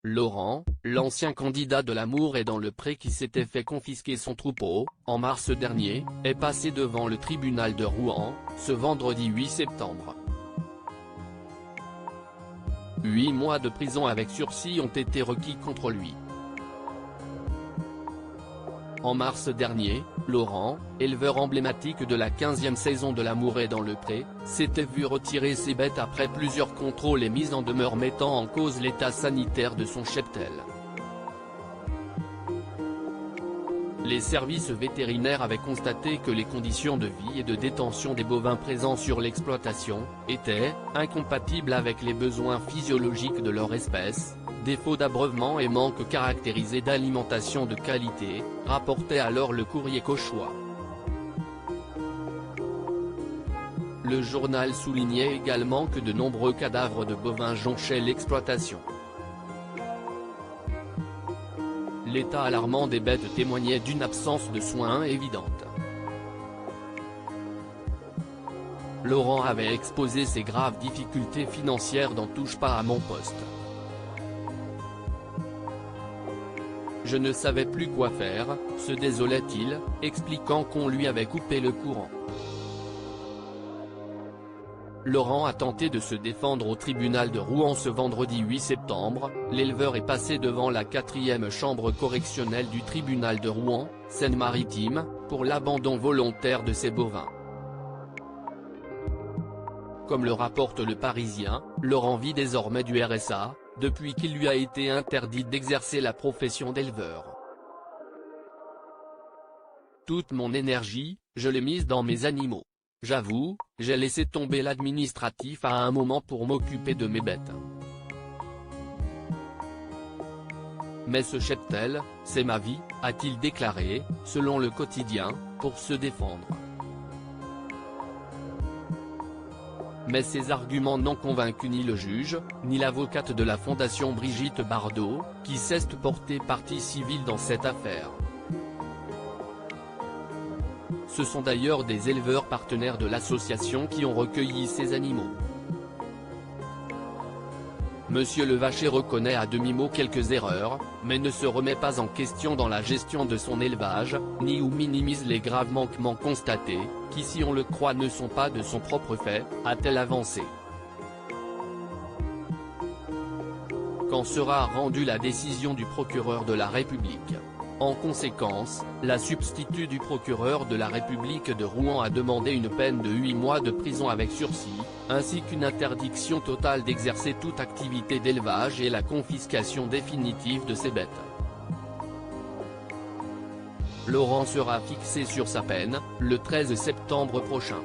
Laurent, l'ancien candidat de l'Amour est dans le Pré qui s'était fait confisquer son troupeau, en mars dernier, est passé devant le tribunal de Rouen, ce vendredi 8 septembre. 8 mois de prison avec sursis ont été requis contre lui. En mars dernier, Laurent, éleveur emblématique de la 15e saison de l'Amour est dans le Pré, s'était vu retirer ses bêtes après plusieurs contrôles et mises en demeure mettant en cause l'état sanitaire de son cheptel. Les services vétérinaires avaient constaté que les conditions de vie et de détention des bovins présents sur l'exploitation étaient incompatibles avec les besoins physiologiques de leur espèce. Défaut d'abreuvement et manque caractérisé d'alimentation de qualité, rapportait alors le Courrier cauchois. Le journal soulignait également que de nombreux cadavres de bovins jonchaient l'exploitation. L'état alarmant des bêtes témoignait d'une absence de soins évidente. Laurent avait exposé ses graves difficultés financières dans Touche pas à mon poste. Je ne savais plus quoi faire, se désolait-il, expliquant qu'on lui avait coupé le courant. Laurent a tenté de se défendre au tribunal de Rouen ce vendredi 8 septembre, l'éleveur est passé devant la 4e chambre correctionnelle du tribunal de Rouen, Seine-Maritime, pour l'abandon volontaire de ses bovins. Comme le rapporte Le Parisien, Laurent vit désormais du RSA, depuis qu'il lui a été interdit d'exercer la profession d'éleveur. Toute mon énergie, je l'ai mise dans mes animaux. J'avoue, j'ai laissé tomber l'administratif à un moment pour m'occuper de mes bêtes. Mais ce cheptel, c'est ma vie, a-t-il déclaré, selon Le Quotidien, pour se défendre. Mais ces arguments n'ont convaincu ni le juge, ni l'avocate de la Fondation Brigitte Bardot, qui s'est portée partie civile dans cette affaire. Ce sont d'ailleurs des éleveurs partenaires de l'association qui ont recueilli ces animaux. Monsieur Levacher reconnaît à demi-mot quelques erreurs, mais ne se remet pas en question dans la gestion de son élevage, ni ou minimise les graves manquements constatés, qui si on le croit ne sont pas de son propre fait, a-t-elle avancé. Quand sera rendue la décision du procureur de la République? En conséquence, la substitut du procureur de la République de Rouen a demandé une peine de 8 mois de prison avec sursis, ainsi qu'une interdiction totale d'exercer toute activité d'élevage et la confiscation définitive de ses bêtes. Laurent sera fixé sur sa peine, le 13 septembre prochain.